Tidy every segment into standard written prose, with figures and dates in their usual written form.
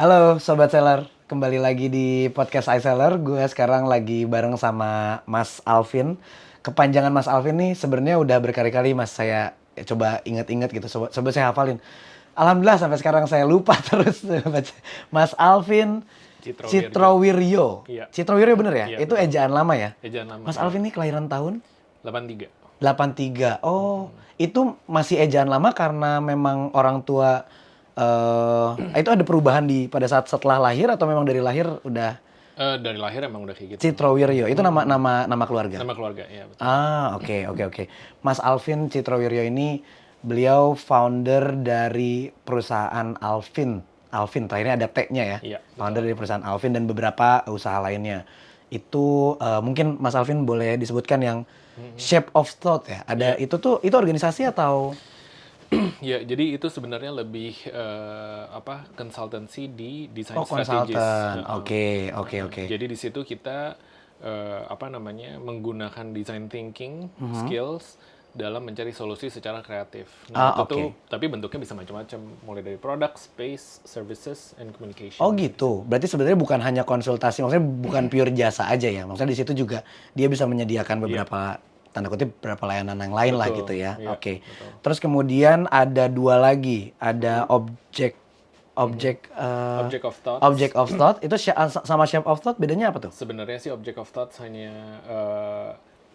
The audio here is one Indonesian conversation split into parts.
Halo Sobat Seller, kembali lagi di podcast iSeller. Gue sekarang lagi bareng sama Mas Alvin. Kepanjangan Mas Alvin nih sebenarnya udah berkali-kali Mas saya coba inget-inget gitu, coba saya hafalin. Alhamdulillah sampai sekarang saya lupa terus. Mas Alvin Citrowirjo. Citrowiryo. Iya, Citrowiryo bener ya? iya Itu betul. ejaan lama ya? Ejaan lama, Mas iya. Alvin ini kelahiran tahun 83. 83. Oh, itu masih ejaan lama karena memang orang tua itu ada perubahan pada saat setelah lahir atau memang dari lahir udah Dari lahir emang udah kayak gitu. Citrowiryo. Itu nama keluarga. Nama keluarga, iya betul. Oke. Mas Alvin Citrowiryo ini beliau founder dari perusahaan Alvin. Alvin, terakhirnya ada T-nya ya. Iya, Founder dari perusahaan Alvin dan beberapa usaha lainnya. Itu mungkin Mas Alvin boleh disebutkan yang Shape of Thought ya. Ada Iya. itu organisasi atau Ya, jadi itu sebenarnya lebih consultancy di design strategis. konsultan. Oke. Jadi di situ kita menggunakan design thinking skills dalam mencari solusi secara kreatif. Nah, itu tuh tapi bentuknya bisa macam-macam, mulai dari product, space, services, and communication. Oh gitu. Berarti sebenarnya bukan hanya konsultasi, maksudnya bukan pure jasa aja ya. Maksudnya di situ juga dia bisa menyediakan beberapa tanda kutip beberapa layanan yang lain lah Betul, gitu ya. iya, Oke. betul. Terus kemudian ada dua lagi, ada object Object of thoughts. object of thought itu sama shape of thought bedanya apa tuh? Sebenarnya sih object of thoughts hanya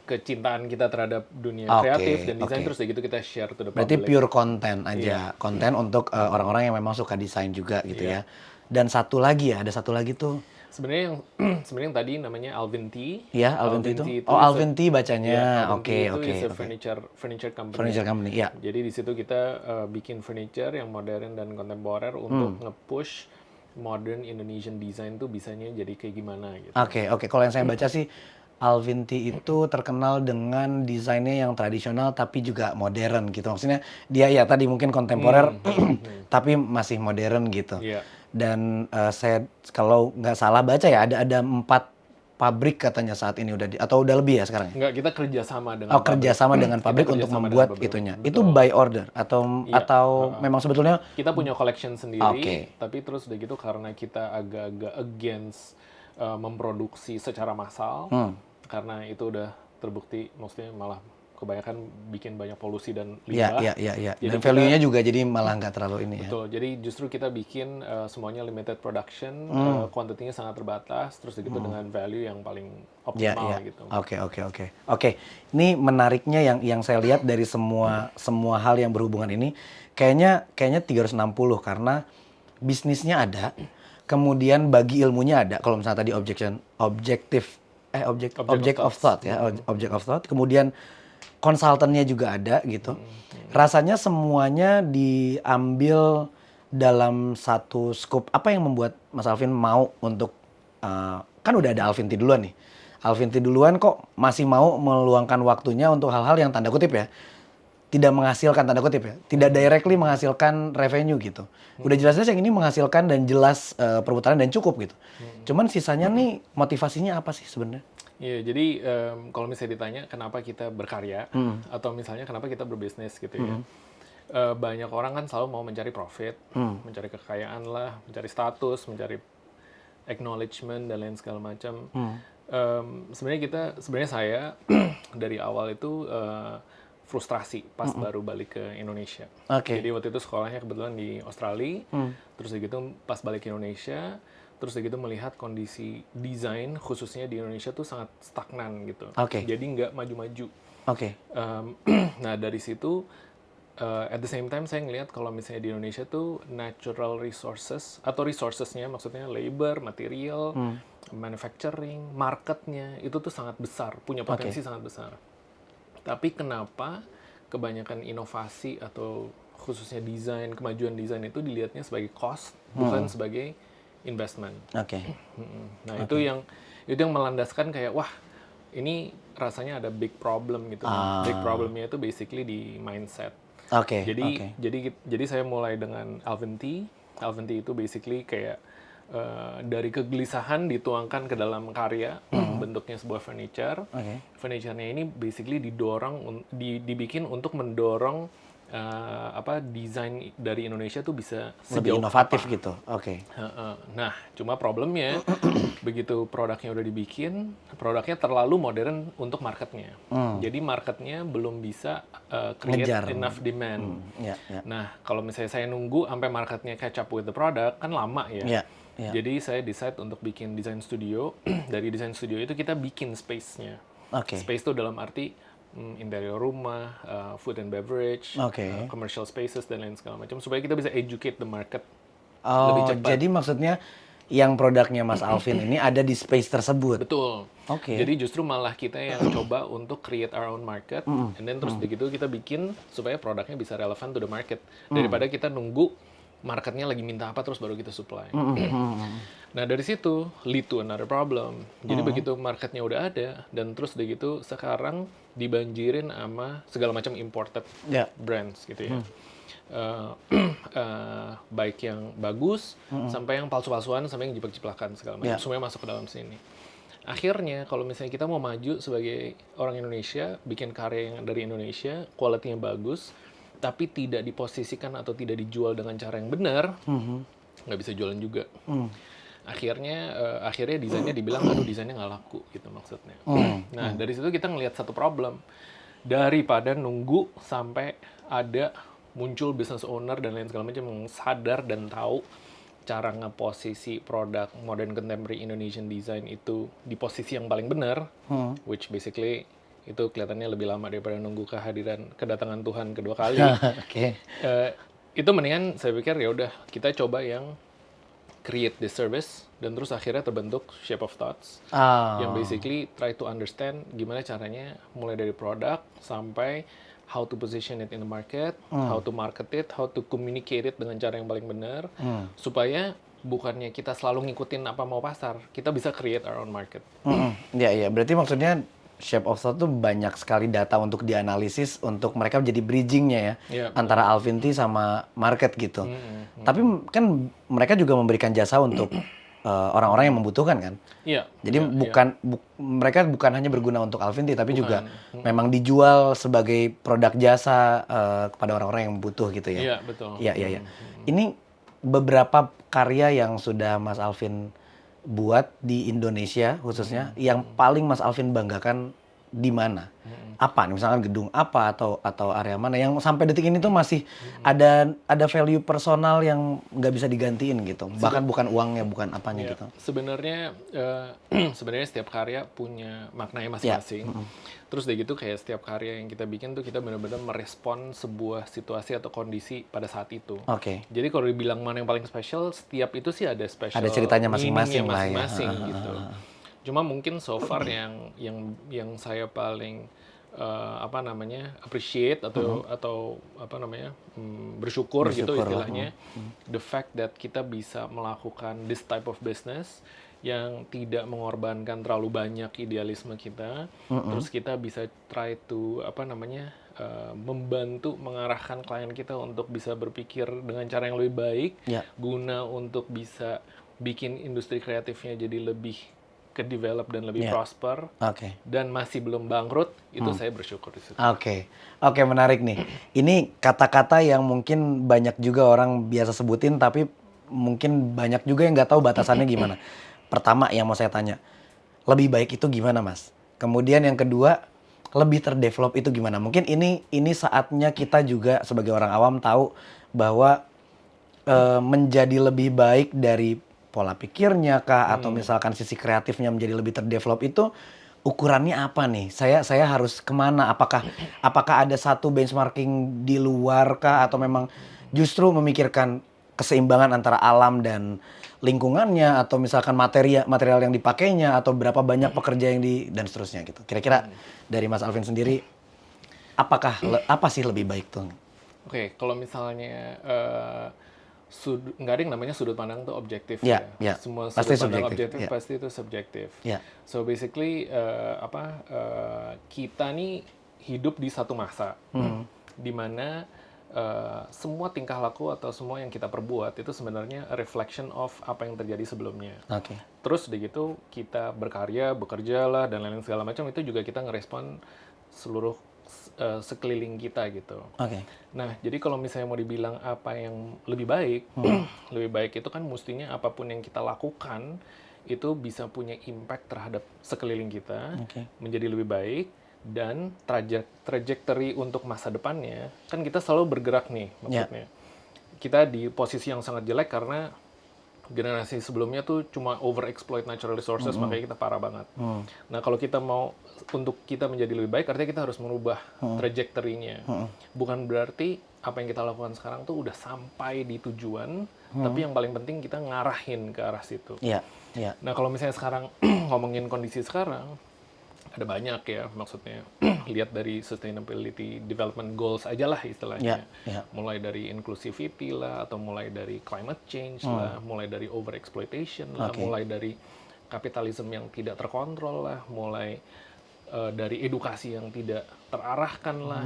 kecintaan kita terhadap dunia Oke, kreatif dan desain, oke. terus gitu kita share to the Berarti public. pure konten aja, konten untuk orang-orang yang memang suka desain juga gitu ya. Dan satu lagi ya, ada satu lagi tuh. Sebenarnya yang sebenarnya yang tadi namanya Alvin T. Ya, Alvin T itu. Oh, is a- Alvin T bacanya. Alvin T Oke, itu oke. is a furniture company. Furniture company, ya. Jadi di situ kita bikin furniture yang modern dan kontemporer untuk nge-push modern Indonesian design tuh bisanya jadi kayak gimana gitu. Oke. Kalau yang saya baca sih Alvin T itu terkenal dengan desainnya yang tradisional tapi juga modern gitu. Maksudnya dia ya tadi mungkin kontemporer tapi masih modern gitu. Iya. Dan saya kalau nggak salah baca ya ada 4 pabrik katanya saat ini atau udah lebih ya sekarang ya? Enggak, kita kerjasama dengan Oh, kerjasama dengan Kita pabrik untuk kerjasama membuat dengan beberapa. itunya. Betul. Itu by order atau Iya. memang sebetulnya Kita punya collection sendiri, Oke. tapi terus udah gitu karena kita agak-agak against memproduksi secara massal, karena itu udah terbukti, maksudnya malah kebanyakan bikin banyak polusi dan limbah. Iya. Jadi Dan value-nya juga jadi malah nggak terlalu ini ya. Betul, jadi justru kita bikin semuanya limited production, quantity-nya sangat terbatas, terus gitu dengan value yang paling optimal gitu. Oke. Ini menariknya yang saya lihat dari semua hal yang berhubungan ini kayaknya 360 karena bisnisnya ada, kemudian bagi ilmunya ada. Kalau misalnya tadi object of thought ya, object of thought. Kemudian konsultannya juga ada gitu. Rasanya semuanya diambil dalam satu scope. Apa yang membuat Mas Alvin mau untuk kan udah ada Alvin T duluan nih. Alvin T duluan kok masih mau meluangkan waktunya untuk hal-hal yang tanda kutip ya tidak menghasilkan tanda kutip ya, tidak directly menghasilkan revenue gitu. Udah jelas-jelas yang ini menghasilkan dan jelas perputaran dan cukup gitu. Cuman sisanya nih motivasinya apa sih sebenarnya? Iya, jadi kalau misalnya ditanya kenapa kita berkarya, atau misalnya kenapa kita berbisnis gitu ya, banyak orang kan selalu mau mencari profit, mencari kekayaan lah, mencari status, mencari acknowledgement dan lain segala macam. Sebenarnya saya dari awal itu frustrasi pas baru balik ke Indonesia. Oke. Jadi waktu itu sekolahnya kebetulan di Australia, terus gitu pas balik ke Indonesia, terus gitu melihat kondisi desain khususnya di Indonesia tuh sangat stagnan gitu. Oke. Jadi nggak maju-maju. Oke. Nah dari situ at the same time saya ngelihat kalau misalnya di Indonesia tuh natural resources atau resourcesnya maksudnya labor, material, manufacturing, marketnya itu tuh sangat besar, punya potensi sangat besar. Tapi kenapa kebanyakan inovasi atau khususnya desain, kemajuan desain itu dilihatnya sebagai cost, bukan sebagai investment. Oke. Nah itu yang melandaskan kayak wah ini rasanya ada big problem gitu. Big problemnya itu basically di mindset. Oke. Jadi saya mulai dengan Alvin T. Alvin T itu basically kayak dari kegelisahan dituangkan ke dalam karya, bentuknya sebuah furniture. Furniture-nya ini basically dibikin untuk mendorong desain dari Indonesia tuh bisa Lebih sejauh inovatif apa. gitu. Oke. Nah, cuma problemnya begitu produknya udah dibikin, produknya terlalu modern untuk marketnya. Jadi marketnya belum bisa create Ngejar. enough demand. Ya, ya. Nah, kalau misalnya saya nunggu sampai marketnya catch up with the product, kan lama ya. Ya, ya. Jadi saya decide untuk bikin desain studio. Dari desain studio itu kita bikin space-nya. Oke. Space itu dalam arti interior rumah, food and beverage, Oke. commercial spaces, dan lain segala macam. Supaya kita bisa educate the market lebih Oh, cepat. jadi maksudnya yang produknya Mas Alvin ini ada di space tersebut. Betul. Oke. Jadi justru malah kita yang coba untuk create our own market, and then terus begitu kita bikin supaya produknya bisa relevan to the market. Daripada kita nunggu marketnya lagi minta apa terus baru kita supply. Nah dari situ lead to another problem. Jadi begitu marketnya udah ada, dan terus begitu sekarang dibanjirin sama segala macam imported Ya. brands gitu ya. Baik yang bagus sampai yang palsu-palsuan sampai yang jiplak-jiplakan segala macam, Ya. semuanya masuk ke dalam sini. Akhirnya kalau misalnya kita mau maju sebagai orang Indonesia, bikin karya yang dari Indonesia, quality-nya bagus, tapi tidak diposisikan atau tidak dijual dengan cara yang benar, nggak bisa jualan juga. Akhirnya desainnya dibilang, aduh desainnya nggak laku gitu maksudnya. Nah dari situ kita ngelihat satu problem. Daripada nunggu sampai ada muncul business owner dan lain segala macam yang sadar dan tahu cara ngeposisi produk modern contemporary Indonesian design itu di posisi yang paling benar, which basically itu kelihatannya lebih lama daripada nunggu kedatangan Tuhan kedua kali. Oke. Itu mendingan saya pikir ya udah kita coba yang create the service, dan terus akhirnya terbentuk Shape of Thoughts yang basically try to understand gimana caranya mulai dari produk sampai how to position it in the market, how to market it, how to communicate it dengan cara yang paling benar, supaya bukannya kita selalu ngikutin apa mau pasar, kita bisa create our own market. Ya, iya. Berarti maksudnya Shape of Thought tuh banyak sekali data untuk dianalisis untuk mereka jadi bridgingnya ya Iya, antara Alvinti sama market gitu. Tapi kan mereka juga memberikan jasa untuk orang-orang yang membutuhkan kan. Iya. Jadi mereka bukan hanya berguna untuk Alvinti tapi juga Bukan. memang dijual sebagai produk jasa kepada orang-orang yang butuh gitu ya. Iya, betul. Iya, iya, iya. Ini beberapa karya yang sudah Mas Alvin buat di Indonesia khususnya yang paling Mas Alvin banggakan di mana? Apa nih, misalkan gedung apa atau area mana yang sampai detik ini tuh masih ada value personal yang nggak bisa digantiin gitu. Bahkan bukan uangnya, bukan apanya Iya. gitu. Sebenarnya setiap karya punya maknanya masing-masing. Terus udah gitu kayak setiap karya yang kita bikin tuh kita benar-benar merespon sebuah situasi atau kondisi pada saat itu. Oke. Jadi kalau dibilang mana yang paling spesial, setiap itu sih ada special Ada ceritanya meaningnya masing-masing lah ya. masing-masing gitu. Cuma mungkin so far yang saya paling appreciate atau bersyukur gitu Bersyukur lah. istilahnya, the fact that kita bisa melakukan this type of business yang tidak mengorbankan terlalu banyak idealisme kita, terus kita bisa try to membantu mengarahkan klien kita untuk bisa berpikir dengan cara yang lebih baik, guna untuk bisa bikin industri kreatifnya jadi lebih ke-develop dan lebih prosper, dan masih belum bangkrut, itu saya bersyukur di situ. Oke, menarik nih. Ini kata-kata yang mungkin banyak juga orang biasa sebutin, tapi mungkin banyak juga yang nggak tahu batasannya gimana. Pertama yang mau saya tanya, lebih baik itu gimana, Mas? Kemudian yang kedua, lebih terdevelop itu gimana? Mungkin ini saatnya kita juga sebagai orang awam tahu bahwa menjadi lebih baik dari pola pikirnya kah, atau misalkan sisi kreatifnya menjadi lebih terdevelop itu ukurannya apa nih? Saya harus kemana? Apakah ada satu benchmarking di luar kah, atau memang justru memikirkan keseimbangan antara alam dan lingkungannya, atau misalkan material yang dipakainya, atau berapa banyak pekerja yang dan seterusnya gitu. Kira-kira dari Mas Alvin sendiri, apa sih lebih baik tuh? Oke, kalau misalnya nggak ada yang namanya sudut pandang tuh objektif semua sudut pasti pandang subjektif. objektif pasti itu subjektif. Yeah. So basically kita nih hidup di satu masa di mana semua tingkah laku atau semua yang kita perbuat itu sebenarnya a reflection of apa yang terjadi sebelumnya. Terus udah gitu kita berkarya, bekerja lah dan lain-lain segala macam, itu juga kita ngerespon seluruh sekeliling kita gitu. Oke. Nah, jadi kalau misalnya mau dibilang apa yang lebih baik, lebih baik itu kan mestinya apapun yang kita lakukan itu bisa punya impact terhadap sekeliling kita, Oke. menjadi lebih baik, dan trajectory untuk masa depannya, kan kita selalu bergerak nih, maksudnya. Kita di posisi yang sangat jelek karena generasi sebelumnya tuh cuma overexploit natural resources, makanya kita parah banget. Nah, kalau kita mau untuk kita menjadi lebih baik, artinya kita harus merubah trajectory-nya. Bukan berarti apa yang kita lakukan sekarang tuh udah sampai di tujuan, tapi yang paling penting kita ngarahin ke arah situ. Iya, iya. Nah, kalau misalnya sekarang ngomongin kondisi sekarang, ada banyak ya, maksudnya lihat dari sustainability development goals aja lah istilahnya. Mulai dari inclusivity lah, atau mulai dari climate change lah, mulai dari overexploitation lah, mulai dari kapitalisme yang tidak terkontrol lah, mulai dari edukasi yang tidak terarahkan lah,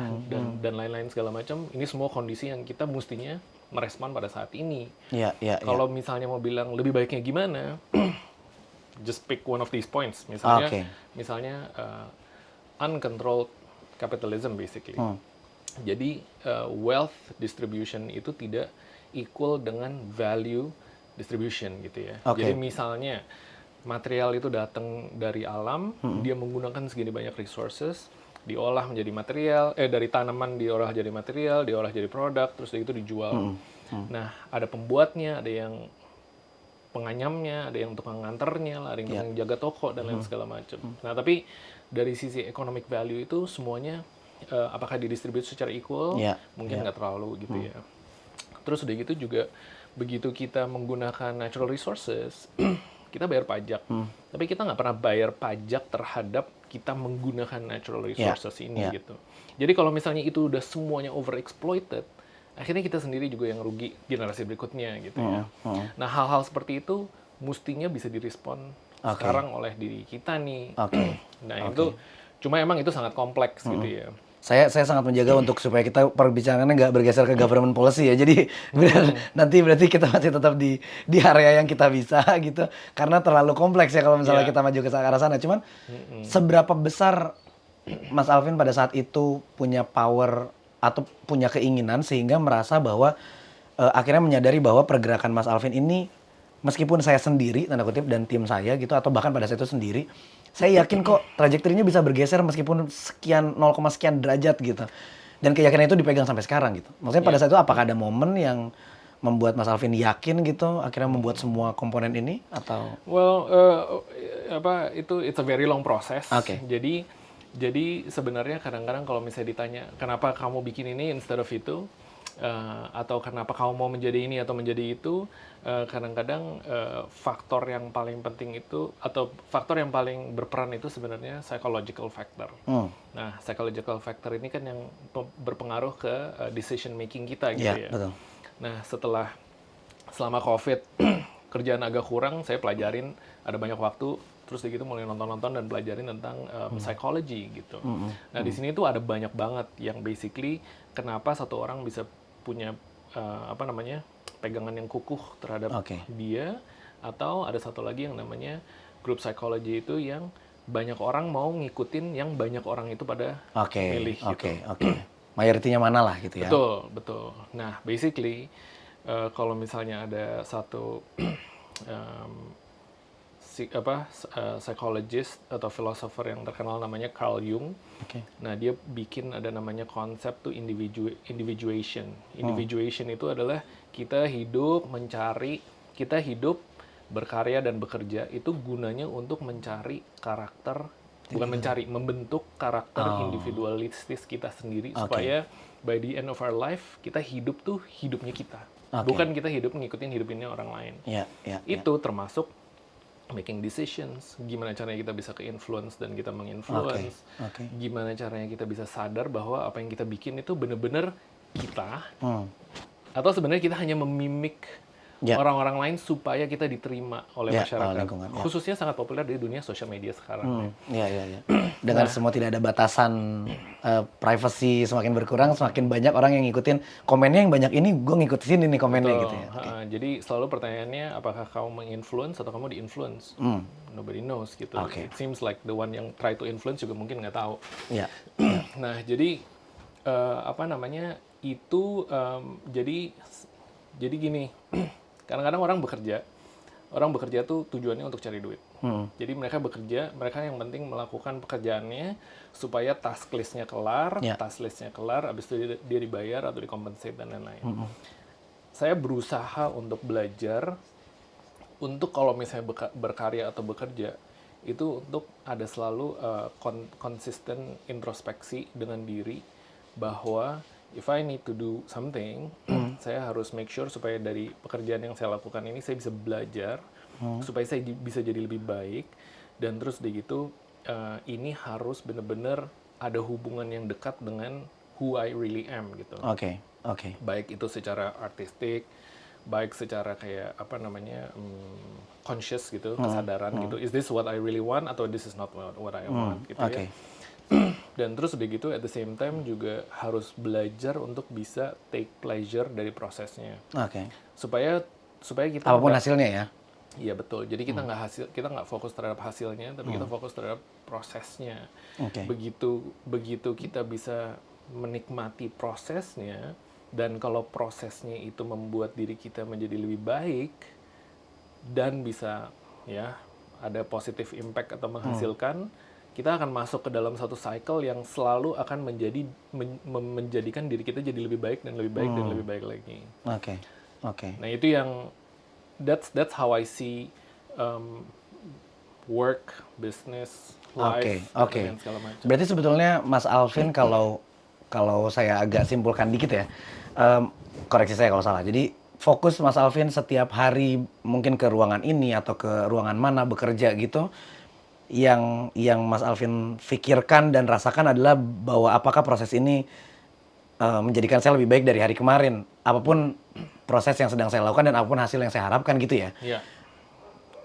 dan lain-lain segala macam. Ini semua kondisi yang kita mestinya merespon pada saat ini. Kalau misalnya mau bilang lebih baiknya gimana, just pick one of these points. Misalnya uncontrolled capitalism basically. Jadi wealth distribution itu tidak equal dengan value distribution gitu ya. Jadi misalnya material itu datang dari alam, dia menggunakan segini banyak resources, diolah menjadi material, dari tanaman diolah jadi material, diolah jadi produk, terus itu dijual. Nah, ada pembuatnya, ada yang penganyamnya, ada yang tukang nganternya lah, ada yang tukang jaga toko dan lain segala macam. Nah, tapi dari sisi economic value itu semuanya apakah didistribute secara equal? Mungkin nggak terlalu gitu ya. Terus udah gitu juga begitu kita menggunakan natural resources, kita bayar pajak. Tapi kita nggak pernah bayar pajak terhadap kita menggunakan natural resources ini gitu. Jadi kalau misalnya itu udah semuanya overexploited, akhirnya kita sendiri juga yang rugi, generasi berikutnya gitu ya. Nah, hal-hal seperti itu mestinya bisa direspon sekarang oleh diri kita nih. Nah, itu cuma emang itu sangat kompleks gitu ya. Saya sangat menjaga untuk supaya kita perbicaraannya nggak bergeser ke government policy ya. Jadi nanti berarti kita masih tetap di area yang kita bisa gitu. Karena terlalu kompleks ya kalau misalnya kita maju ke arah sana. Cuman seberapa besar Mas Alvin pada saat itu punya power atau punya keinginan sehingga merasa bahwa akhirnya menyadari bahwa pergerakan Mas Alvin ini meskipun saya sendiri tanda kutip dan tim saya gitu atau bahkan pada saat itu sendiri, saya yakin kok trajektorinya bisa bergeser meskipun sekian 0, sekian derajat gitu. Dan keyakinan itu dipegang sampai sekarang gitu. Maksudnya pada saat itu apakah ada momen yang membuat Mas Alvin yakin gitu akhirnya membuat semua komponen ini atau it's a very long process. Jadi sebenarnya kadang-kadang kalau misalnya ditanya kenapa kamu bikin ini instead of itu, atau kenapa kamu mau menjadi ini atau menjadi itu, kadang-kadang faktor yang paling penting itu atau faktor yang paling berperan itu sebenarnya psychological factor. Nah, psychological factor ini kan yang berpengaruh ke decision making kita gitu ya. Betul. Nah, selama COVID kerjaan agak kurang, saya pelajarin, ada banyak waktu, terus gitu mulai nonton-nonton dan pelajarin tentang psychology gitu. Nah, di sini tuh ada banyak banget yang basically kenapa satu orang bisa punya pegangan yang kukuh terhadap dia, atau ada satu lagi yang namanya group psychology itu yang banyak orang mau ngikutin yang banyak orang itu pada milih gitu. Mayoritinya mana lah gitu ya. Betul. Nah, basically kalau misalnya ada satu psychologist atau philosopher yang terkenal namanya Carl Jung. Nah, dia bikin ada namanya konsep tuh individuation. Individuation itu adalah kita hidup berkarya dan bekerja itu gunanya untuk mencari karakter, membentuk karakter individualistis kita sendiri supaya by the end of our life kita hidup tuh hidupnya kita. Bukan kita hidup ngikutin hidupinnya orang lain. Itu termasuk making decisions, gimana caranya kita bisa ke-influence dan kita menginfluence, gimana caranya kita bisa sadar bahwa apa yang kita bikin itu benar-benar kita, atau sebenarnya kita hanya memimik Ya. orang-orang lain supaya kita diterima oleh Ya, masyarakat. lingkungan, ya. Khususnya sangat populer di dunia sosial media sekarang. Iya, iya, iya. Dengan semua tidak ada batasan, privacy semakin berkurang, semakin banyak orang yang ngikutin komennya yang banyak ini, gue ngikutin sini nih komennya Betul. gitu ya. Oke. Jadi selalu pertanyaannya apakah kamu menginfluence atau kamu diinfluence? Nobody knows gitu. Oke. It seems like the one yang try to influence juga mungkin nggak tahu. Iya. Nah, jadi apa namanya itu jadi gini, kadang-kadang orang bekerja tuh tujuannya untuk cari duit. Jadi mereka yang penting melakukan pekerjaannya supaya task list-nya kelar, habis itu dia dibayar atau dikompensate dan lain-lain. Saya berusaha untuk belajar, untuk kalau misalnya berkarya atau bekerja, itu untuk ada selalu konsisten introspeksi dengan diri, bahwa if I need to do something, saya harus make sure supaya dari pekerjaan yang saya lakukan ini saya bisa belajar, supaya saya bisa jadi lebih baik, dan terus begitu ini harus benar-benar ada hubungan yang dekat dengan who I really am gitu. Oke. Baik itu secara artistik, baik secara kayak apa namanya conscious gitu, kesadaran gitu. Is this what I really want atau this is not what I want gitu ya. Dan terus udah gitu at the same time juga harus belajar untuk bisa take pleasure dari prosesnya. Oke. Supaya kita Apapun hasilnya ya. Iya betul. Jadi kita nggak fokus terhadap hasilnya, tapi kita fokus terhadap prosesnya. Begitu kita bisa menikmati prosesnya, dan kalau prosesnya itu membuat diri kita menjadi lebih baik dan bisa ya ada positive impact atau menghasilkan, kita akan masuk ke dalam satu cycle yang selalu akan menjadikan diri kita jadi lebih baik dan lebih baik dan lebih baik lagi. Oke. Nah itu yang that's how I see work, business, life, dan segala macam. Berarti sebetulnya Mas Alvin kalau saya agak simpulkan dikit ya, koreksi saya kalau salah. Jadi fokus Mas Alvin setiap hari mungkin ke ruangan ini atau ke ruangan mana bekerja gitu, yang Mas Alvin pikirkan dan rasakan adalah bahwa apakah proses ini menjadikan saya lebih baik dari hari kemarin, apapun proses yang sedang saya lakukan dan apapun hasil yang saya harapkan gitu ya. Iya.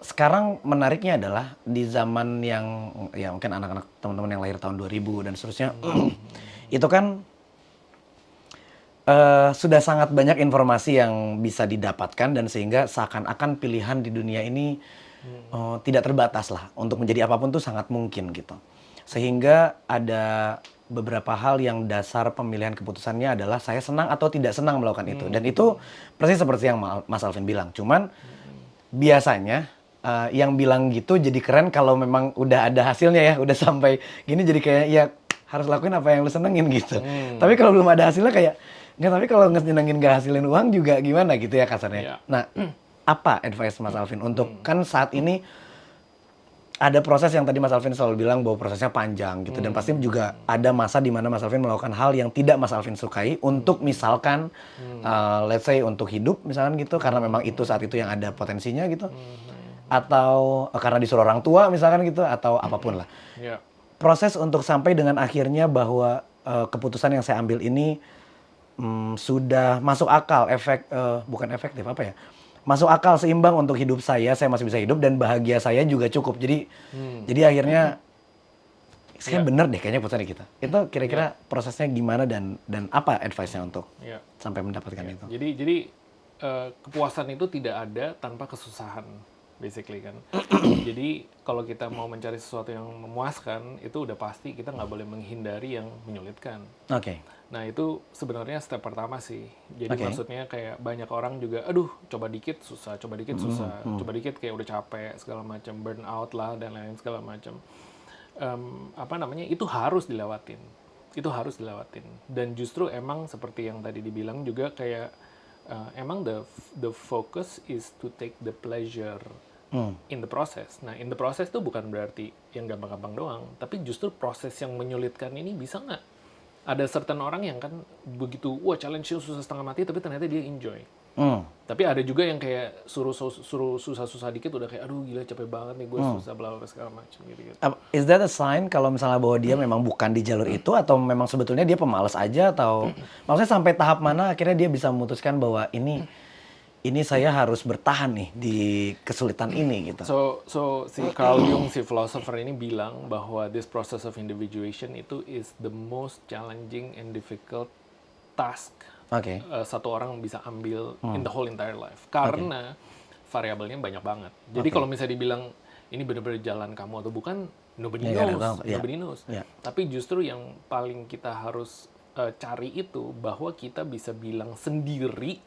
Sekarang menariknya adalah di zaman yang ya mungkin anak-anak teman-teman yang lahir tahun 2000 dan seterusnya, itu kan sudah sangat banyak informasi yang bisa didapatkan, dan sehingga seakan-akan pilihan di dunia ini tidak terbatas lah, untuk menjadi apapun tuh sangat mungkin gitu. Sehingga ada beberapa hal yang dasar pemilihan keputusannya adalah saya senang atau tidak senang melakukan itu. Dan itu persis seperti yang Mas Alvin bilang. Cuman biasanya yang bilang gitu jadi keren kalau memang udah ada hasilnya ya, udah sampai gini jadi kayak ya harus lakuin apa yang lu senengin gitu. Tapi kalau belum ada hasilnya kayak nggak, tapi kalau nyenengin gak hasilin uang juga gimana gitu ya kasarnya. Nah, apa advice Mas Alvin untuk kan saat ini ada proses yang tadi Mas Alvin selalu bilang bahwa prosesnya panjang gitu, dan pasti juga ada masa di mana Mas Alvin melakukan hal yang tidak Mas Alvin sukai untuk misalkan let's say untuk hidup misalkan gitu, karena memang itu saat itu yang ada potensinya gitu, atau karena disuruh orang tua misalkan gitu, atau apapun lah. Proses untuk sampai dengan akhirnya bahwa keputusan yang saya ambil ini sudah masuk akal, bukan efektif apa ya, masuk akal, seimbang untuk hidup saya masih bisa hidup dan bahagia saya juga cukup. Jadi akhirnya saya bener deh kayaknya putusan kita. Itu kira-kira prosesnya gimana dan apa advice-nya untuk sampai mendapatkan itu? Jadi kepuasan itu tidak ada tanpa kesusahan, basically kan. Jadi kalau kita mau mencari sesuatu yang memuaskan, itu udah pasti kita nggak boleh menghindari yang menyulitkan. Nah itu sebenarnya step pertama sih. Jadi maksudnya kayak banyak orang juga, aduh coba dikit susah, coba dikit kayak udah capek segala macam, burn out lah dan lain segala macam. Itu harus dilewatin. Dan justru emang seperti yang tadi dibilang juga kayak emang the focus is to take the pleasure in the process. Nah in the process itu bukan berarti yang gampang-gampang doang, tapi justru proses yang menyulitkan ini bisa nggak? Ada certain orang yang kan begitu, wah challenge-nya susah setengah mati, tapi ternyata dia enjoy. Tapi ada juga yang kayak suruh susah-susah dikit udah kayak, aduh gila capek banget nih gue susah bla bla segala macam gitu. Is that a sign kalau misalnya bahwa dia memang bukan di jalur itu, atau memang sebetulnya dia pemalas aja, atau maksudnya sampai tahap mana akhirnya dia bisa memutuskan bahwa ini ini saya harus bertahan nih di kesulitan ini gitu. So si Carl Jung, si philosopher ini bilang bahwa this process of individuation itu is the most challenging and difficult task Oke. satu orang bisa ambil in the whole entire life. Karena variabelnya banyak banget. Jadi kalau misalnya dibilang ini benar-benar jalan kamu atau bukan, nobody Ya, nggak knows. tahu. Ya. Nobody knows. Ya. Tapi justru yang paling kita harus cari itu bahwa kita bisa bilang sendiri,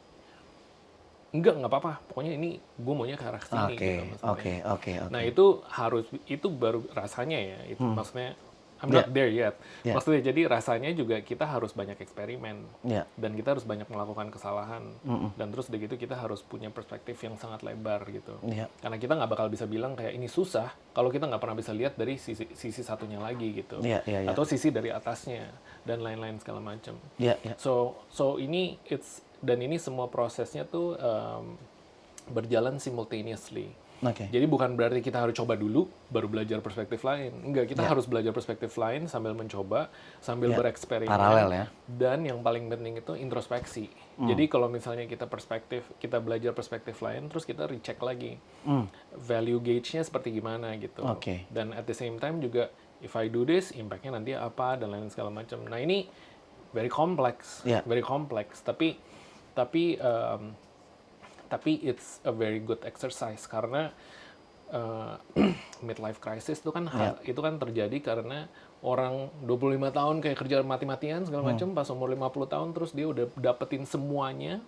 nggak apa-apa. Pokoknya ini gue maunya ke arah sini gitu maksudnya. Oke. Nah itu baru rasanya ya. Itu maksudnya I'm not there yet. Yeah. Maksudnya jadi rasanya juga kita harus banyak eksperimen Yeah. dan kita harus banyak melakukan kesalahan dan terus udah gitu kita harus punya perspektif yang sangat lebar gitu. Yeah. Karena kita nggak bakal bisa bilang kayak ini susah kalau kita nggak pernah bisa lihat dari sisi satunya lagi gitu. Yeah. Atau sisi dari atasnya dan lain-lain segala macam. Yeah. So ini ini semua prosesnya tuh berjalan simultaneously. Oke. Jadi bukan berarti kita harus coba dulu baru belajar perspektif lain. Enggak, kita harus belajar perspektif lain sambil mencoba, sambil bereksperimen. Paralel ya. Dan yang paling penting itu introspeksi. Jadi kalau misalnya kita belajar perspektif lain, terus kita recheck lagi. Value gauge-nya seperti gimana gitu. Oke. Dan at the same time juga if I do this, impact-nya nanti apa dan lain segala macam. Nah, ini very complex. Yeah. Very complex. Tapi it's a very good exercise karena midlife crisis itu kan itu kan terjadi karena orang 25 tahun kayak kerja mati-matian segala macam, pas umur 50 tahun terus dia udah dapetin semuanya.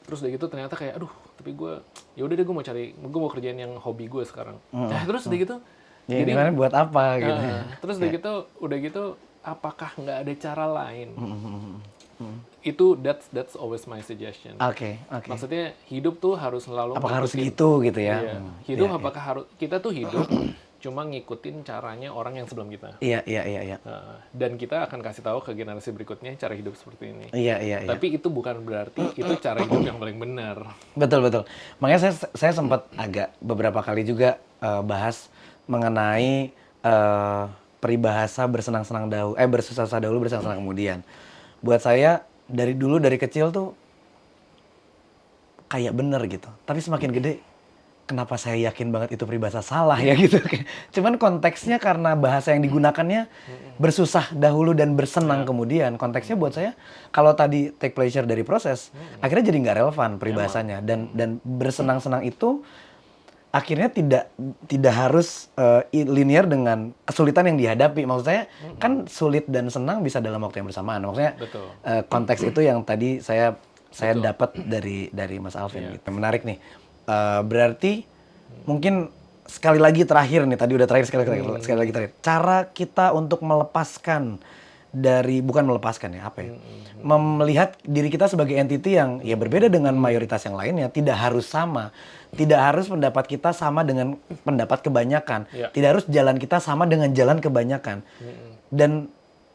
Terus udah gitu ternyata kayak aduh, tapi gue ya udah deh gue mau kerjain yang hobi gue sekarang. Nah, terus udah gitu Ya, jadi gimana buat apa gitu. terus udah gitu apakah nggak ada cara lain? Itu that's always my suggestion. Oke. Maksudnya hidup tuh harus selalu Apakah harus ngikutin- gitu gitu ya? Iya. Hidup apakah harus kita tuh hidup cuma ngikutin caranya orang yang sebelum kita. Iya. Dan kita akan kasih tahu ke generasi berikutnya cara hidup seperti ini. Iya. Tapi itu bukan berarti itu cara hidup yang paling benar. Betul. Makanya saya sempat agak beberapa kali juga bahas mengenai peribahasa bersenang-senang dahulu, bersusah-susah dahulu, bersenang-senang kemudian. Buat saya dari kecil tuh kayak bener gitu. Tapi semakin gede, kenapa saya yakin banget itu peribahasa salah ya gitu. Cuman konteksnya karena bahasa yang digunakannya bersusah dahulu dan bersenang kemudian. Konteksnya buat saya, kalau tadi take pleasure dari proses, akhirnya jadi nggak relevan peribahasanya. Dan bersenang-senang itu akhirnya tidak harus linear dengan kesulitan yang dihadapi. Maksud saya kan sulit dan senang bisa dalam waktu yang bersamaan. Maksudnya konteks itu yang tadi saya dapat dari Mas Alvin. Gitu. Menarik nih. Berarti mungkin sekali lagi terakhir nih, tadi udah terakhir sekali lagi terakhir. Cara kita untuk melepaskan dari, bukan melepaskan ya, melihat diri kita sebagai entity yang ya berbeda dengan mayoritas yang lainnya, tidak harus sama. Tidak harus pendapat kita sama dengan pendapat kebanyakan. Tidak harus jalan kita sama dengan jalan kebanyakan. Dan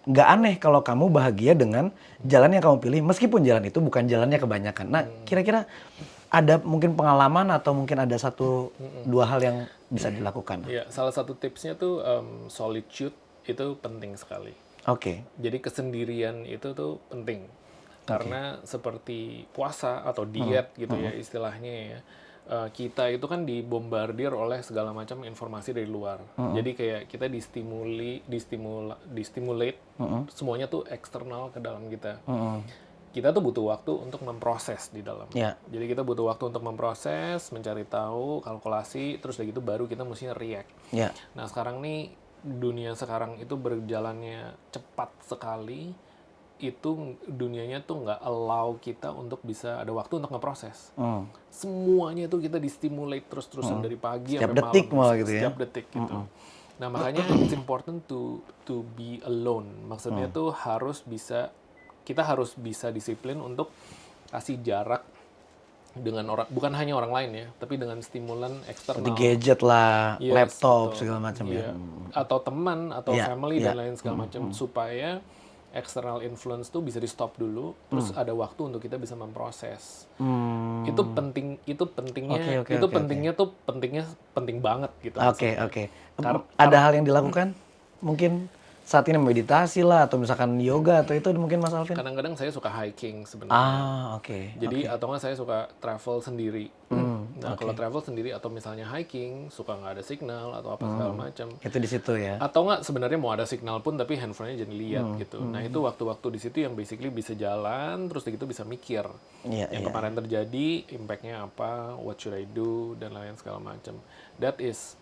nggak aneh kalau kamu bahagia dengan jalan yang kamu pilih, meskipun jalan itu bukan jalannya kebanyakan. Nah, kira-kira ada mungkin pengalaman atau mungkin ada satu dua hal yang bisa dilakukan? Ya, salah satu tipsnya tuh solitude itu penting sekali. Oke. Jadi kesendirian itu tuh penting. Karena seperti puasa atau diet gitu ya istilahnya ya. Kita itu kan dibombardir oleh segala macam informasi dari luar. Jadi kayak kita distimulate semuanya tuh eksternal ke dalam kita. Kita tuh butuh waktu untuk memproses di dalam. Jadi kita butuh waktu untuk memproses, mencari tahu, kalkulasi, terus dari itu baru kita mesti react. Nah, sekarang nih dunia sekarang itu berjalannya cepat sekali. Itu dunianya tuh nggak allow kita untuk bisa ada waktu untuk ngeproses. Semuanya itu kita distimulate terus-terusan dari pagi Setiap sampai detik malam. malah gitu ya. Setiap detik gitu. Nah, makanya it's important to be alone. Maksudnya tuh kita harus bisa disiplin untuk kasih jarak dengan orang, bukan hanya orang lain ya, tapi dengan stimulan eksternal. Seperti gadget lah, laptop, betul. segala macam ya. Atau teman, atau family dan lain segala macam, supaya external influence tuh bisa di stop dulu, terus ada waktu untuk kita bisa memproses. Itu pentingnya, penting banget gitu. Oke. Ada hal yang dilakukan mungkin saat ini meditasi lah atau misalkan yoga atau itu mungkin Mas Alvin? Kadang-kadang saya suka hiking sebenarnya. Oke. Jadi atau nggak saya suka travel sendiri. Nah oke. kalau travel sendiri atau misalnya hiking suka nggak ada signal atau apa segala macam. Itu di situ ya. Atau nggak sebenarnya mau ada signal pun tapi handphonenya jadi lihat gitu. Nah itu waktu-waktu di situ yang basically bisa jalan terus gitu bisa mikir Iya, yang kemarin terjadi, impactnya apa, what should I do dan lain segala macam. That is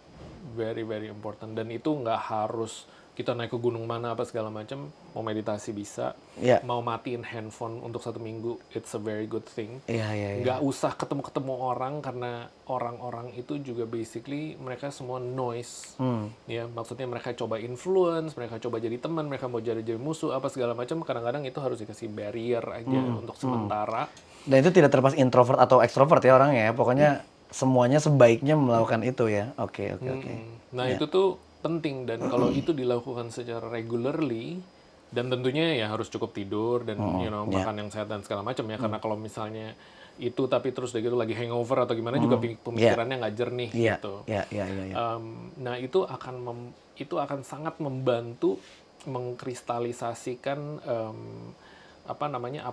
very very important dan itu nggak harus kita naik ke gunung mana apa segala macam, mau meditasi bisa, Iya. mau matiin handphone untuk 1 minggu, it's a very good thing. Iya. Nggak usah ketemu-ketemu orang karena orang-orang itu juga basically mereka semua noise. Ya, maksudnya mereka coba influence, mereka coba jadi teman, mereka mau jadi musuh apa segala macam. Kadang-kadang itu harus dikasih barrier aja untuk sementara. Dan itu tidak terlepas introvert atau ekstrovert ya orangnya ya. Pokoknya semuanya sebaiknya melakukan itu ya. Oke. Nah, itu tuh penting dan kalau itu dilakukan secara regularly dan tentunya ya harus cukup tidur dan makan yang sehat dan segala macam ya karena kalau misalnya itu tapi terus udah gitu lagi hangover atau gimana juga pemikirannya nggak jernih gitu. Iya. Nah itu akan sangat membantu mengkristalisasikan apa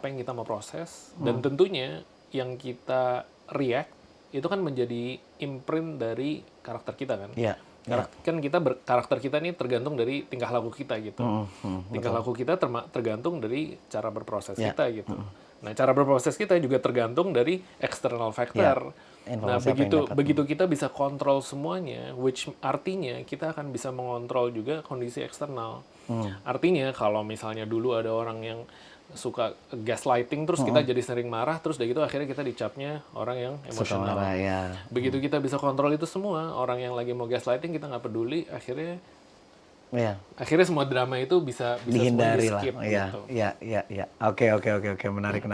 yang kita mau proses dan tentunya yang kita react itu kan menjadi imprint dari karakter kita kan. Iya. Kan karakter kita nih tergantung dari tingkah laku kita gitu. Tingkah laku kita tergantung dari cara berproses kita gitu. Nah, cara berproses kita juga tergantung dari external factor. Nah, begitu kita bisa kontrol semuanya, which artinya kita akan bisa mengontrol juga kondisi eksternal. Artinya kalau misalnya dulu ada orang yang suka gaslighting terus kita jadi sering marah terus udah gitu akhirnya kita dicapnya orang yang emosional. Begitu kita bisa kontrol itu semua, orang yang lagi mau gaslighting kita nggak peduli, akhirnya semua drama itu bisa dihindari semua di skip lah. gitu. Iya. Oke. Menarik.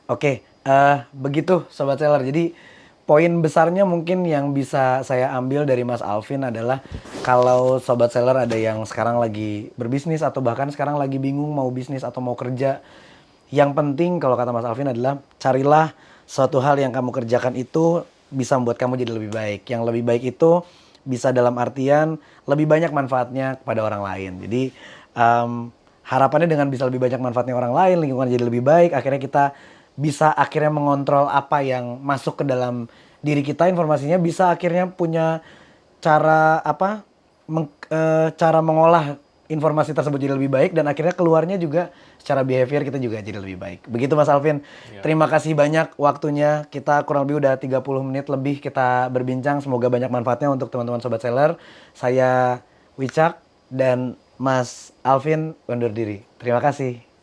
Oke, begitu Sobat Seller. Jadi poin besarnya mungkin yang bisa saya ambil dari Mas Alvin adalah kalau Sobat Seller ada yang sekarang lagi berbisnis atau bahkan sekarang lagi bingung mau bisnis atau mau kerja. Yang penting kalau kata Mas Alvin adalah carilah suatu hal yang kamu kerjakan itu bisa membuat kamu jadi lebih baik. Yang lebih baik itu bisa dalam artian lebih banyak manfaatnya kepada orang lain. Jadi harapannya dengan bisa lebih banyak manfaatnya orang lain, lingkungan jadi lebih baik, akhirnya kita bisa akhirnya mengontrol apa yang masuk ke dalam diri kita, informasinya bisa akhirnya punya cara cara mengolah informasi tersebut jadi lebih baik dan akhirnya keluarnya juga secara behavior kita juga jadi lebih baik. Begitu Mas Alvin. Terima kasih banyak waktunya. Kita kurang lebih udah 30 menit lebih kita berbincang. Semoga banyak manfaatnya untuk teman-teman Sobat Seller. Saya Wicak dan Mas Alvin undur diri. Terima kasih.